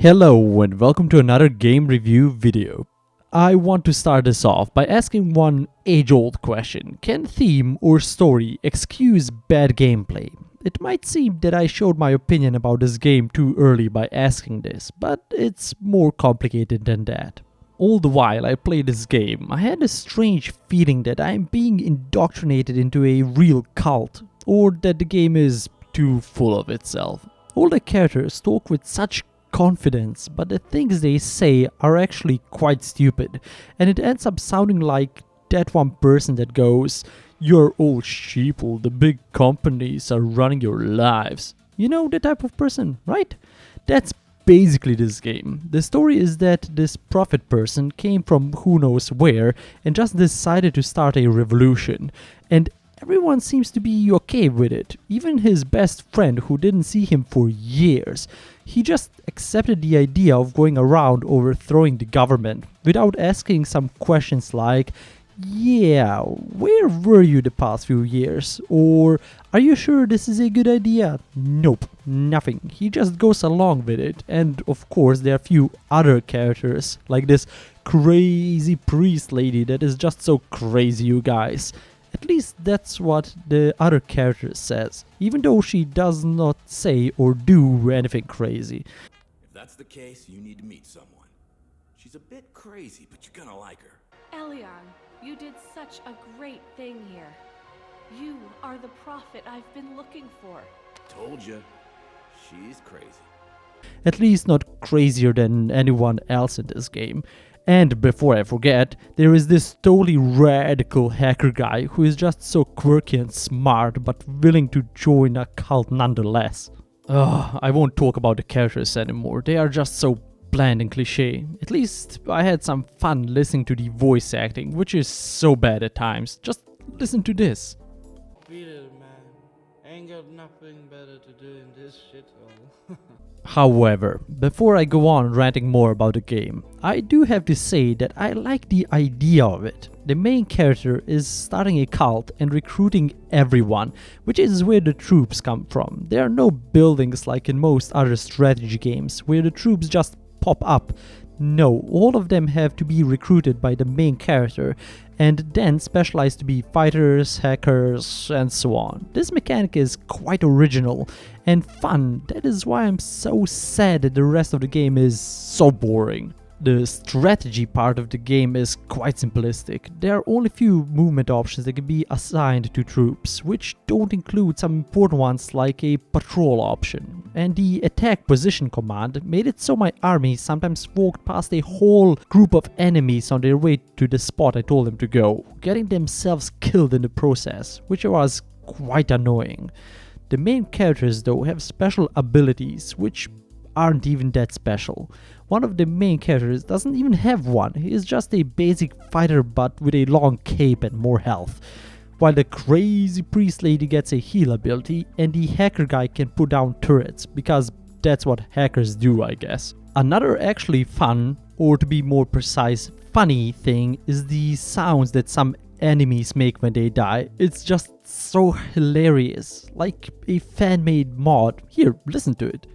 Hello and welcome to another game review video. I want to start this off by asking one age-old question. Can theme or story excuse bad gameplay? It might seem that I showed my opinion about this game too early by asking this, but it's more complicated than that. All the while I played this game, I had a strange feeling that I am being indoctrinated into a real cult, or that the game is too full of itself. All the characters talk with such confidence, but the things they say are actually quite stupid, and it ends up sounding like that one person that goes, "You're all sheeple, the big companies are running your lives." You know, the type of person, right? That's basically this game. The story is that this prophet person came from who knows where and just decided to start a revolution, and everyone seems to be okay with it. Even his best friend, who didn't see him for years. He just accepted the idea of going around overthrowing the government without asking some questions like, "Yeah, where were you the past few years?" Or, "Are you sure this is a good idea?" Nope, nothing. He just goes along with it. And of course there are few other characters, like this crazy priest lady that is just so crazy, you guys. At least that's what the other character says, even though she does not say or do anything crazy. If that's the case, you need to meet someone. She's a bit crazy, but you're gonna like her. Elion, you did such a great thing here. You are the prophet I've been looking for. Told you, she's crazy. At least not crazier than anyone else in this game. And before I forget, there is this totally radical hacker guy who is just so quirky and smart but willing to join a cult nonetheless. I won't talk about the characters anymore, they are just so bland and cliche. At least I had some fun listening to the voice acting, which is so bad at times. Just listen to this. Beat it, man. Ain't got nothing better to do in this shithole. However, before I go on ranting more about the game, I do have to say that I like the idea of it. The main character is starting a cult and recruiting everyone, which is where the troops come from. There are no buildings like in most other strategy games, where the troops just pop up. No, all of them have to be recruited by the main character and then specialized to be fighters, hackers, and so on. This mechanic is quite original and fun. That is why I'm so sad that the rest of the game is so boring. The strategy part of the game is quite simplistic. There are only few movement options that can be assigned to troops, which don't include some important ones like a patrol option. And the attack position command made it so my army sometimes walked past a whole group of enemies on their way to the spot I told them to go, getting themselves killed in the process, which was quite annoying. The main characters though have special abilities, which aren't even that special. One of the main characters doesn't even have one, he is just a basic fighter but with a long cape and more health. While the crazy priest lady gets a heal ability and the hacker guy can put down turrets, because that's what hackers do, I guess. Another actually fun, or to be more precise, funny thing is the sounds that some enemies make when they die. It's just so hilarious, like a fan-made mod. Here, listen to it.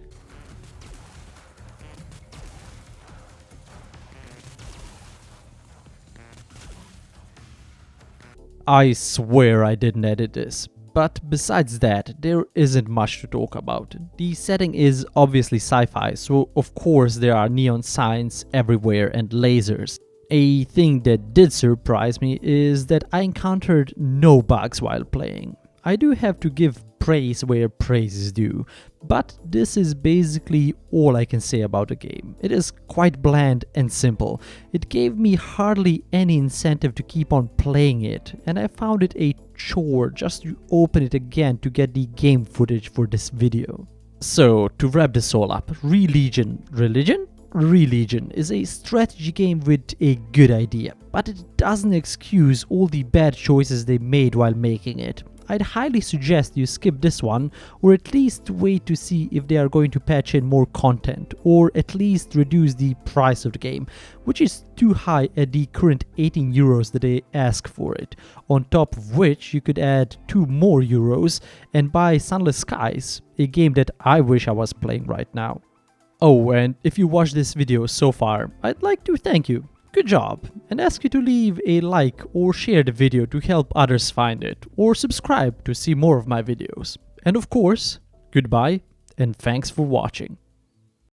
I swear I didn't edit this, but besides that, there isn't much to talk about. The setting is obviously sci-fi, so of course there are neon signs everywhere and lasers. A thing that did surprise me is that I encountered no bugs while playing. I do have to give praise where praise is due, but this is basically all I can say about the game. It is quite bland and simple. It gave me hardly any incentive to keep on playing it, and I found it a chore just to open it again to get the game footage for this video. So, to wrap this all up, Religion is a strategy game with a good idea, but it doesn't excuse all the bad choices they made while making it. I'd highly suggest you skip this one, or at least wait to see if they are going to patch in more content, or at least reduce the price of the game, which is too high at the current 18 euros that they ask for it, on top of which you could add 2 more euros and buy Sunless Skies, a game that I wish I was playing right now. Oh, and if you watched this video so far, I'd like to thank you. Good job, and ask you to leave a like or share the video to help others find it, or subscribe to see more of my videos. And of course, goodbye and thanks for watching.